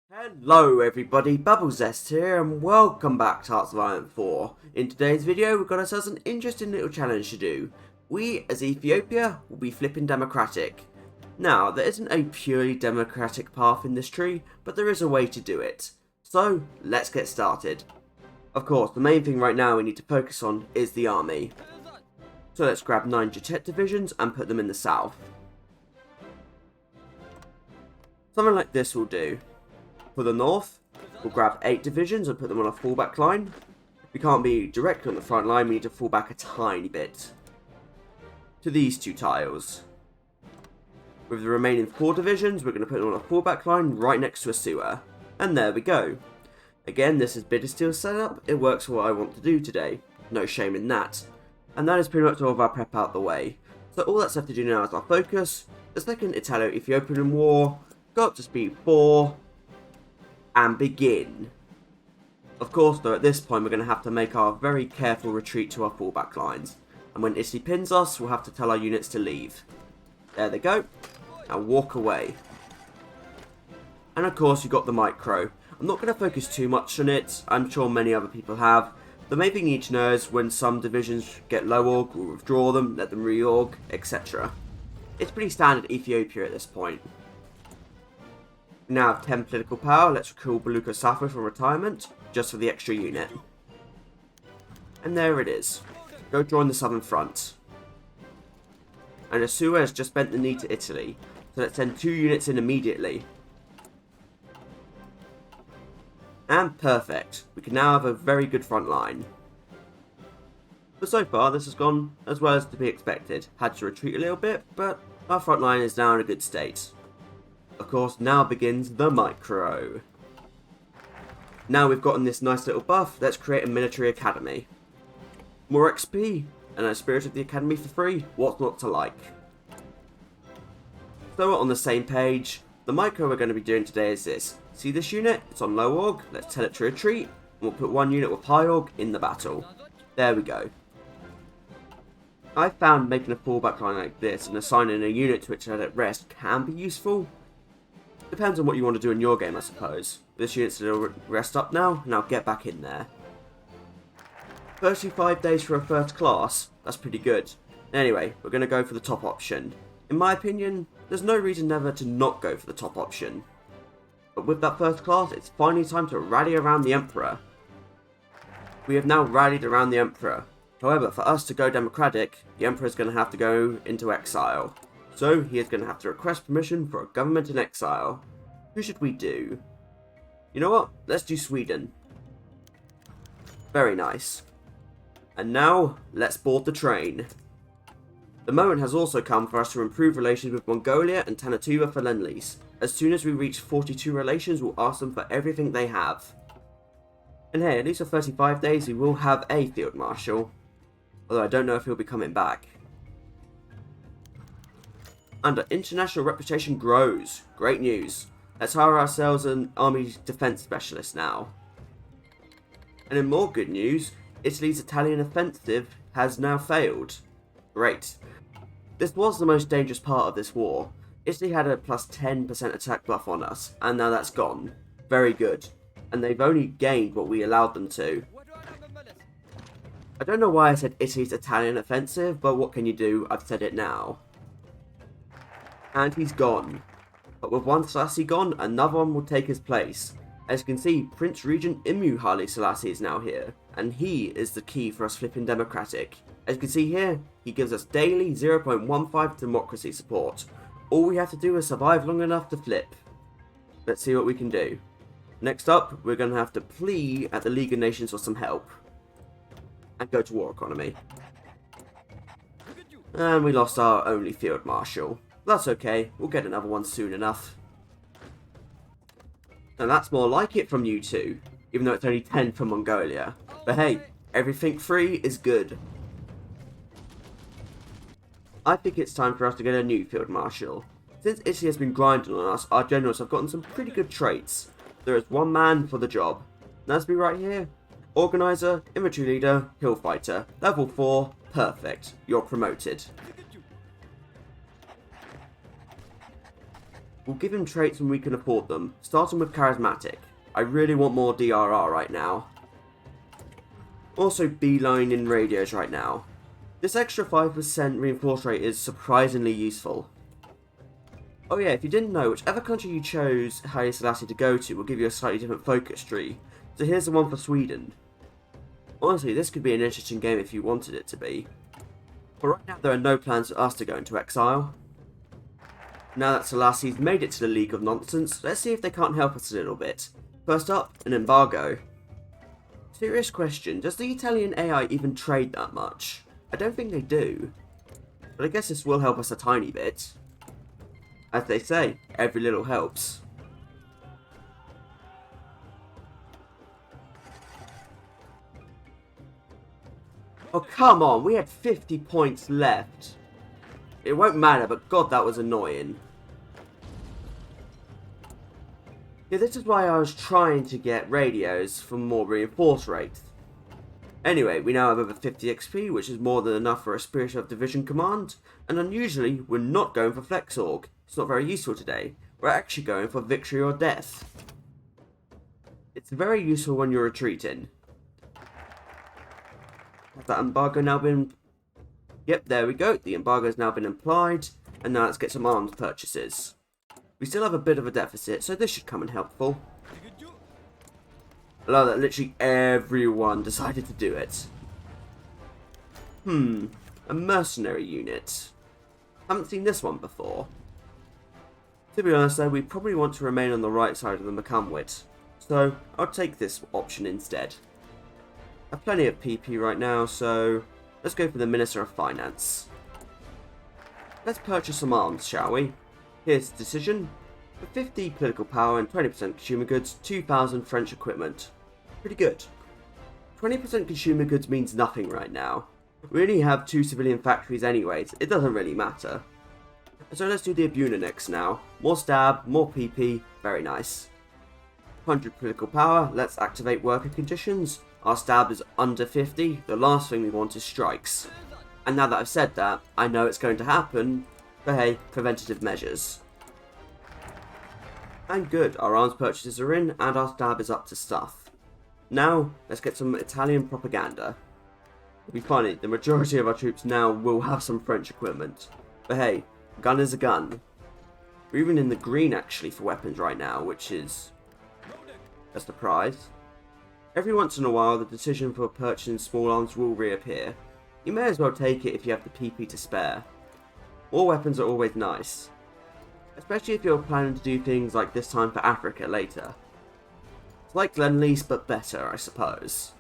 Hello everybody, BubblesZest here and welcome back to Hearts of Iron 4. In today's video we've got ourselves an interesting little challenge to do. We, as Ethiopia, will be flipping democratic. Now, there isn't a purely democratic path in this tree, but there is a way to do it. So, let's get started. Of course, the main thing right now we need to focus on is the army. So let's grab 9 Jet divisions and put them in the south. Something like this will do. For the north, we'll grab 8 divisions and put them on a fallback line. We can't be directly on the front line, we need to fall back a tiny bit. To these 2 tiles. With the remaining 4 divisions, we're going to put them on a fallback line right next to a sewer. And there we go. Again, this is Bitter Steel setup, it works for what I want to do today. No shame in that. And that is pretty much all of our prep out the way. So all that's left to do now is our focus, the Second Italo-Ethiopian War, go up to speed 4, and begin. Of course though, at this point we're going to have to make our very careful retreat to our fallback lines. And when Italy pins us, we'll have to tell our units to leave. There they go. Now walk away. And of course you've got the micro. I'm not going to focus too much on it, I'm sure many other people have. The main thing you need to know is when some divisions get low org, we'll withdraw them, let them reorg, etc. It's pretty standard Ethiopia at this point. We now have 10 political power, let's recall Baluka Safo from retirement, just for the extra unit. And there it is. Go join the Southern Front. And Asua has just bent the knee to Italy, so let's send 2 units in immediately. And perfect, we can now have a very good front line. But so far this has gone as well as to be expected. Had to retreat a little bit, but our front line is now in a good state. Of course, now begins the micro. Now we've gotten this nice little buff, let's create a military academy. More XP, and a spirit of the academy for free, what's not to like? So we're on the same page. The micro we're going to be doing today is this. See this unit? It's on low org, let's tell it to retreat, and we'll put 1 unit with high org in the battle. There we go. I found making a fallback line like this and assigning a unit to it at rest can be useful. Depends on what you want to do in your game, I suppose. This unit's a little rest up now get back in there. 35 days for a first class, that's pretty good. Anyway, we're going to go for the top option. In my opinion, there's no reason never to not go for the top option. But with that first class, it's finally time to rally around the Emperor. We have now rallied around the Emperor. However, for us to go democratic, the Emperor is going to have to go into exile. So, he is going to have to request permission for a government in exile. Who should we do? You know what? Let's do Sweden. Very nice. And now, let's board the train. The moment has also come for us to improve relations with Mongolia and Tanatuva for Lend-Lease. As soon as we reach 42 relations, we'll ask them for everything they have. And hey, at least for 35 days we will have a Field Marshal. Although I don't know if he'll be coming back. And our international reputation grows. Great news. Let's hire ourselves an army defense specialist now. And in more good news, Italy's Italian offensive has now failed. Great. This was the most dangerous part of this war. Italy had a plus 10% attack buff on us, and now that's gone. Very good. And they've only gained what we allowed them to. I don't know why I said Italy's Italian offensive, but what can you do? I've said it now. And he's gone. But with one Selassie gone, another one will take his place. As you can see, Prince Regent Haile Selassie is now here, and he is the key for us flipping democratic. As you can see here, he gives us daily 0.15 democracy support. All we have to do is survive long enough to flip. Let's see what we can do. Next up, we're going to have to plead at the League of Nations for some help. And go to war economy. And we lost our only Field Marshal. That's okay, we'll get another one soon enough. And that's more like it from you two, even though it's only 10 from Mongolia. But hey, everything free is good. I think it's time for us to get a new Field Marshal. Since Italy has been grinding on us, our generals have gotten some pretty good traits. There is one man for the job. That's me right here. Organizer, Infantry Leader, Hill Fighter. Level 4, perfect. You're promoted. We'll give him traits when we can afford them, starting with charismatic. I really want more DRR right now. Also beeline in radios right now. This extra 5% reinforce rate is surprisingly useful. Oh yeah, if you didn't know, whichever country you chose Haile Selassie to go to will give you a slightly different focus tree. So here's the one for Sweden. Honestly, this could be an interesting game if you wanted it to be. But right now there are no plans for us to go into exile. Now that Selassie's made it to the League of Nonsense, let's see if they can't help us a little bit. First up, an embargo. Serious question, does the Italian AI even trade that much? I don't think they do. But I guess this will help us a tiny bit. As they say, every little helps. Oh come on, we had 50 points left. It won't matter, but god that was annoying. Yeah, this is why I was trying to get radios for more reinforce rates. Anyway, we now have over 50 XP, which is more than enough for a Spirit of Division command, and unusually, we're not going for Flex Org. It's not very useful today. We're actually going for Victory or Death. It's very useful when you're retreating. Has that embargo now been... Yep, there we go. The embargo has now been applied, and now let's get some arms purchases. We still have a bit of a deficit, so this should come in helpful. I love that literally everyone decided to do it. A mercenary unit. Haven't seen this one before. To be honest though, we probably want to remain on the right side of the Macamwit, so I'll take this option instead. I have plenty of PP right now, so let's go for the Minister of Finance. Let's purchase some arms, shall we? Here's the decision. For 50 political power and 20% consumer goods, 2,000 French equipment. Pretty good. 20% consumer goods means nothing right now. We only have 2 civilian factories anyways, it doesn't really matter. So let's do the Abuna next now. More stab, more PP, very nice. 100 political power, let's activate worker conditions. Our stab is under 50, the last thing we want is strikes. And now that I've said that, I know it's going to happen, but hey, preventative measures. And good, our arms purchases are in, and our stab is up to stuff. Now, let's get some Italian propaganda. It'll be funny, the majority of our troops now will have some French equipment. But hey, gun is a gun. We're even in the green actually for weapons right now, which is a surprise. Every once in a while, the decision for purchasing small arms will reappear. You may as well take it if you have the PP to spare. More weapons are always nice. Especially if you're planning to do things like this time for Africa later. It's like Lend-Lease but better, I suppose.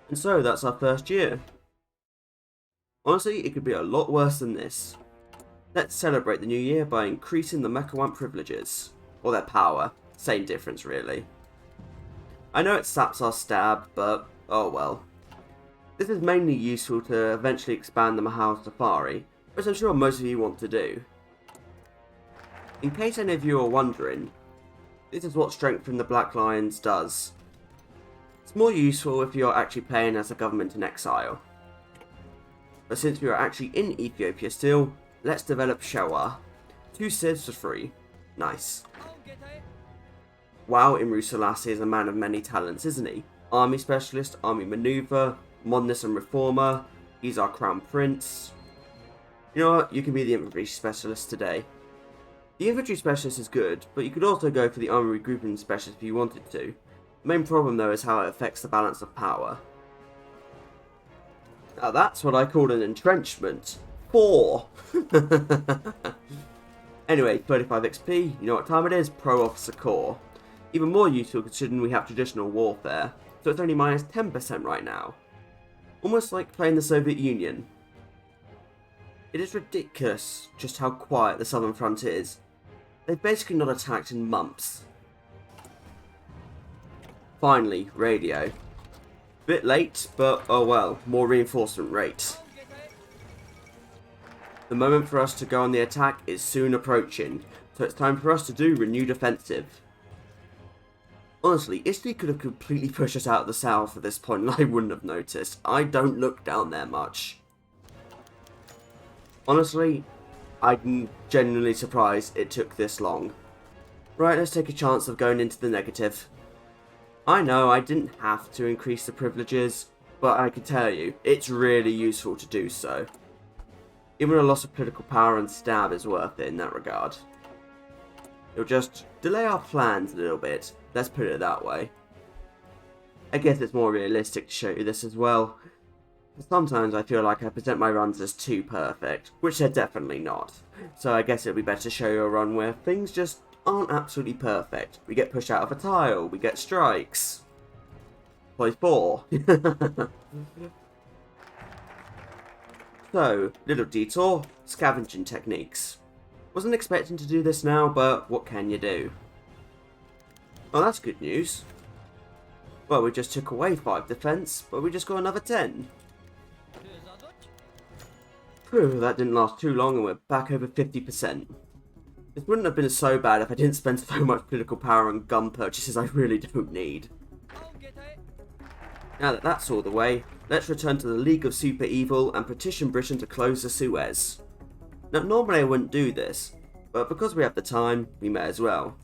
And so that's our first year. Honestly, it could be a lot worse than this. Let's celebrate the new year by increasing the Mechawant privileges. Or their power. Same difference really. I know it saps our stab, but oh well. This is mainly useful to eventually expand the Mahal Safari, which I'm sure most of you want to do. In case any of you are wondering, this is what strengthening the Black Lions does. It's more useful if you're actually playing as a government in exile. But since we are actually in Ethiopia still, let's develop Showa. 2 civs for free. Nice. Wow, Haile Selassie is a man of many talents, isn't he? Army Specialist, Army Maneuver, Modernist and Reformer, he's our Crown Prince. You know what, you can be the Infantry Specialist today. The Infantry Specialist is good, but you could also go for the Army Regrouping Specialist if you wanted to. The main problem though is how it affects the balance of power. Now that's what I call an entrenchment. 4! Anyway, 35 XP, you know what time it is? Pro Officer Corps. Even more useful considering we have traditional warfare, so it's only minus 10% right now. Almost like playing the Soviet Union. It is ridiculous just how quiet the southern front is. They've basically not attacked in months. Finally, radio. Bit late, but oh well, more reinforcement rate. The moment for us to go on the attack is soon approaching, so it's time for us to do renewed offensive. Honestly, Italy could have completely pushed us out of the south at this point and I wouldn't have noticed. I don't look down there much. Honestly, I'm genuinely surprised it took this long. Right, let's take a chance of going into the negative. I know I didn't have to increase the privileges, but I can tell you, it's really useful to do so. Even a loss of political power and stab is worth it in that regard. It'll just delay our plans a little bit, let's put it that way. I guess it's more realistic to show you this as well. Sometimes I feel like I present my runs as too perfect, which they're definitely not. So I guess it'd be better to show you a run where things just aren't absolutely perfect. We get pushed out of a tile, we get strikes. HOI4. So, little detour, scavenging techniques. Wasn't expecting to do this now, but what can you do? Oh, that's good news. Well, we just took away 5 defense, but we just got another 10. Phew, that didn't last too long and we're back over 50%. This wouldn't have been so bad if I didn't spend so much political power on gun purchases I really don't need. Now that that's all the way, let's return to the League of Super Evil and petition Britain to close the Suez. Now normally I wouldn't do this, but because we have the time, we may as well.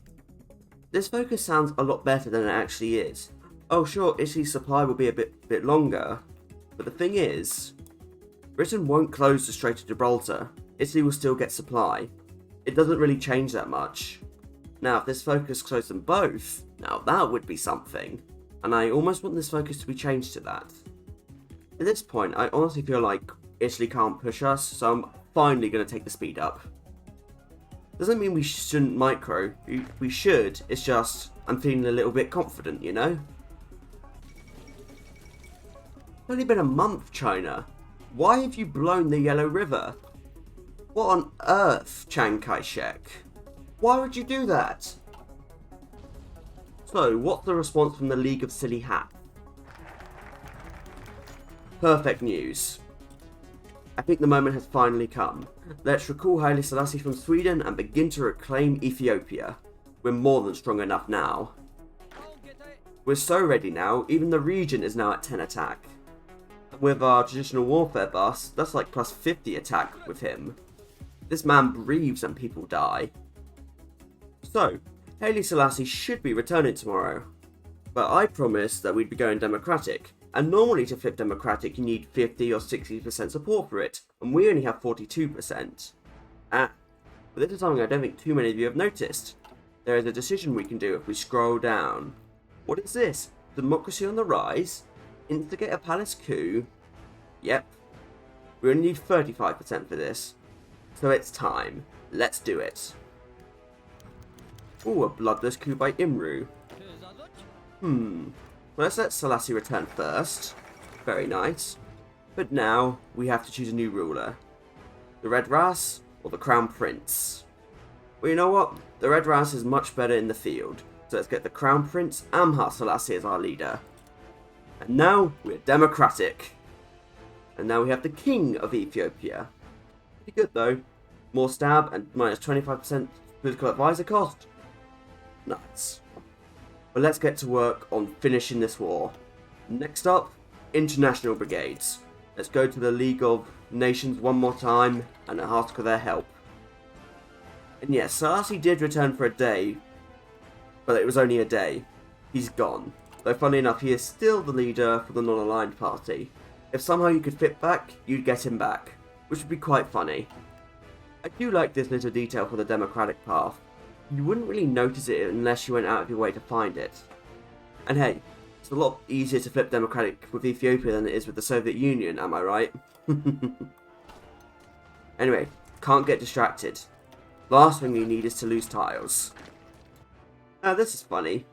This focus sounds a lot better than it actually is. Oh sure, Italy's supply will be a bit longer, but the thing is, Britain won't close the Strait of Gibraltar, Italy will still get supply. It doesn't really change that much. Now if this focus closed them both, now that would be something. And I almost want this focus to be changed to that. At this point, I honestly feel like Italy can't push us, so I'm finally going to take the speed up. Doesn't mean we shouldn't micro, we should, it's just, I'm feeling a little bit confident, you know? It's only been a month, China. Why have you blown the Yellow River? What on earth, Chiang Kai-shek? Why would you do that? So, what's the response from the League of Silly Hats? Perfect news. I think the moment has finally come. Let's recall Haile Selassie from Sweden and begin to reclaim Ethiopia. We're more than strong enough now. We're so ready now, even the Regent is now at 10 attack. With our traditional warfare bus, that's like plus 50 attack with him. This man breathes and people die. So, Haile Selassie should be returning tomorrow. But I promised that we'd be going democratic, and normally to flip democratic you need 50 or 60% support for it, and we only have 42%. But this is something I don't think too many of you have noticed. There is a decision we can do if we scroll down. What is this? Democracy on the rise? Instigate a palace coup? Yep. We only need 35% for this. So it's time. Let's do it. Ooh, a bloodless coup by Imru. Well, let's let Selassie return first. Very nice. But now, we have to choose a new ruler. The Red Ras, or the Crown Prince? Well, you know what? The Red Ras is much better in the field. So let's get the Crown Prince, Amha Selassie, as our leader. And now, we're democratic. And now we have the King of Ethiopia. Pretty good though. More stab and minus 25% political advisor cost. Nice. But let's get to work on finishing this war. Next up, international brigades. Let's go to the League of Nations one more time and ask for their help. And yes, Selassie did return for a day, but it was only a day. He's gone. Though funnily enough, he is still the leader for the non-aligned party. If somehow you could fit back, you'd get him back, which would be quite funny. I do like this little detail for the democratic path. You wouldn't really notice it unless you went out of your way to find it. And hey, it's a lot easier to flip democratic with Ethiopia than it is with the Soviet Union, am I right? Anyway, can't get distracted. Last thing we need is to lose tiles. Now this is funny.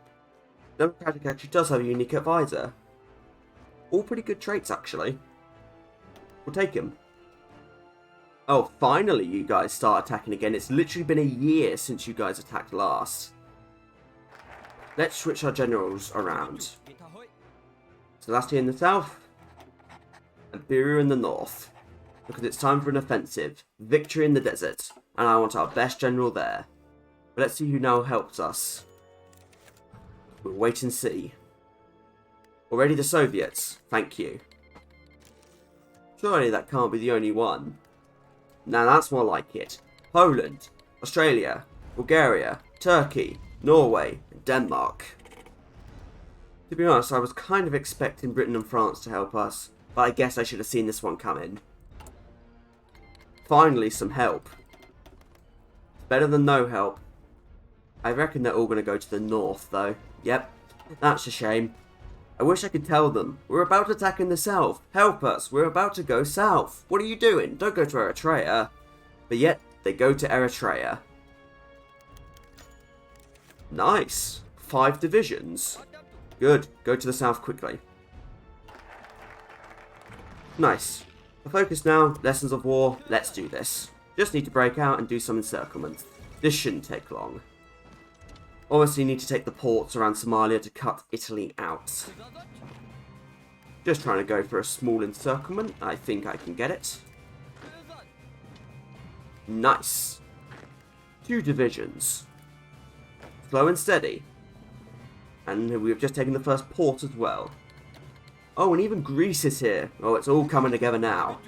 Democratic actually does have a unique advisor. All pretty good traits actually. We'll take him. Oh, finally you guys start attacking again. It's literally been a year since you guys attacked last. Let's switch our generals around. Selassie in the south, and Biru in the north. Because it's time for an offensive. Victory in the desert. And I want our best general there. But let's see who now helps us. We'll wait and see. Already the Soviets. Thank you. Surely that can't be the only one. Now that's more like it. Poland, Australia, Bulgaria, Turkey, Norway, and Denmark. To be honest, I was kind of expecting Britain and France to help us, but I guess I should have seen this one coming. Finally, some help. Better than no help. I reckon they're all going to go to the north, though. Yep, that's a shame. I wish I could tell them. We're about to attack in the south. Help us. We're about to go south. What are you doing? Don't go to Eritrea. But yet, they go to Eritrea. Nice. 5 divisions. Good. Go to the south quickly. Nice. The focus now, lessons of war. Let's do this. Just need to break out and do some encirclement. This shouldn't take long. Obviously need to take the ports around Somalia to cut Italy out. Just trying to go for a small encirclement. I think I can get it. Nice. 2 divisions. Slow and steady. And we've just taken the first port as well. Oh, and even Greece is here. Oh, it's all coming together now.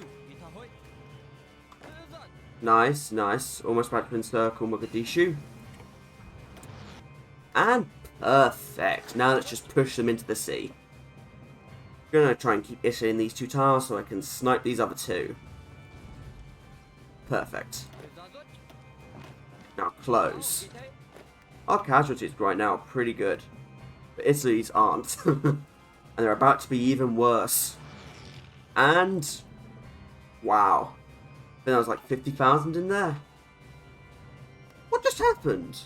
Nice, nice. Almost about to encircle Mogadishu. And perfect. Now let's just push them into the sea. I'm going to try and keep Italy in these 2 tiles so I can snipe these other 2. Perfect. Now close. Our casualties right now are pretty good. But Italy's aren't. And they're about to be even worse. And wow. I think there was like 50,000 in there. What just happened?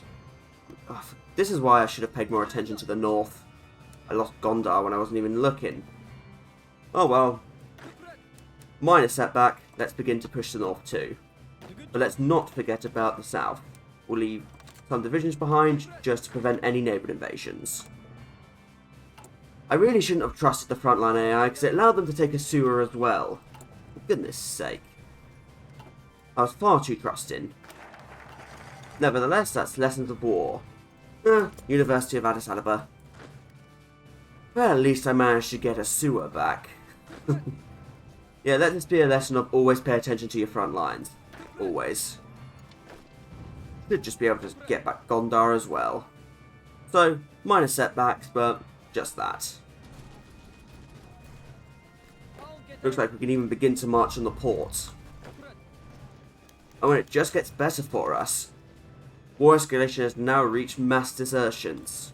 Oh, this is why I should have paid more attention to the north. I lost Gondar when I wasn't even looking. Oh well. Minor setback. Let's begin to push the north too. But let's not forget about the south. We'll leave some divisions behind just to prevent any neighbour invasions. I really shouldn't have trusted the frontline AI because it allowed them to take a sewer as well. For goodness sake. I was far too trusting. Nevertheless, that's lessons of war. University of Addis Ababa. Well, at least I managed to get a sewer back. Yeah, let this be a lesson of always pay attention to your front lines. Always. Should just be able to get back Gondar as well. So, minor setbacks, but just that. Looks like we can even begin to march on the port. And when it just gets better for us, war escalation has now reached mass desertions.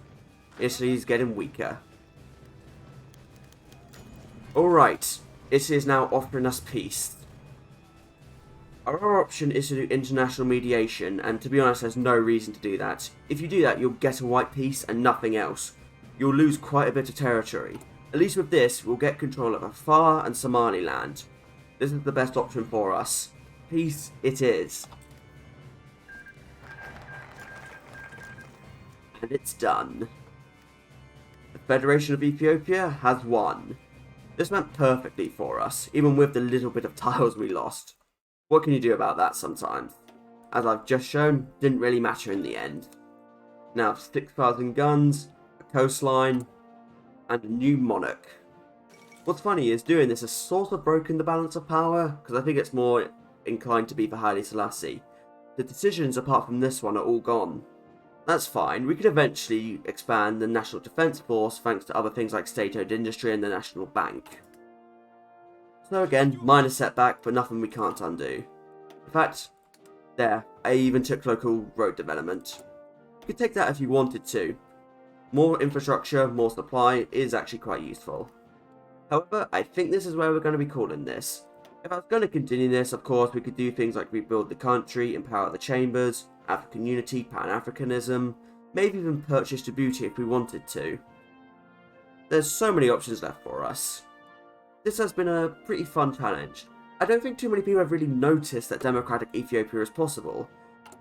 Italy's getting weaker. Alright, Italy is now offering us peace. Our option is to do international mediation, and to be honest, there's no reason to do that. If you do that, you'll get a white peace and nothing else. You'll lose quite a bit of territory. At least with this, we'll get control of Afar and Somaliland. This is the best option for us. Peace it is. And it's done. The Federation of Ethiopia has won. This went perfectly for us, even with the little bit of tiles we lost. What can you do about that sometimes? As I've just shown, didn't really matter in the end. Now 6,000 guns, a coastline, and a new monarch. What's funny is doing this has sort of broken the balance of power, because I think it's more inclined to be for Haile Selassie. The decisions apart from this one are all gone. That's fine, we could eventually expand the National Defence Force thanks to other things like state-owned industry and the National Bank. So again, minor setback, but nothing we can't undo. In fact, there, I even took local road development. You could take that if you wanted to. More infrastructure, more supply is actually quite useful. However, I think this is where we're going to be calling this. If I was going to continue this, of course, we could do things like rebuild the country, empower the chambers, African unity, Pan-Africanism, maybe even purchase Djibouti if we wanted to. There's so many options left for us. This has been a pretty fun challenge. I don't think too many people have really noticed that democratic Ethiopia is possible.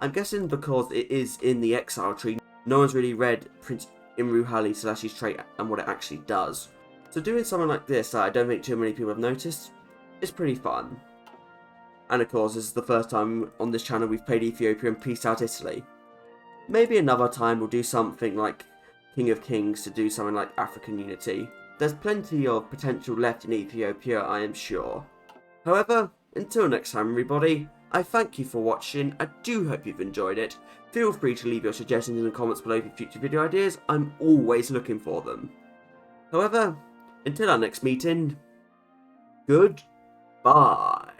I'm guessing because it is in the exile tree, no one's really read Prince Imru Haile Selassie's trait and what it actually does. So doing something like this that I don't think too many people have noticed, is pretty fun. And of course, this is the first time on this channel we've played Ethiopia and pieced out Italy. Maybe another time we'll do something like King of Kings to do something like African unity. There's plenty of potential left in Ethiopia, I am sure. However, until next time everybody, I thank you for watching. I do hope you've enjoyed it. Feel free to leave your suggestions in the comments below for future video ideas. I'm always looking for them. However, until our next meeting, goodbye.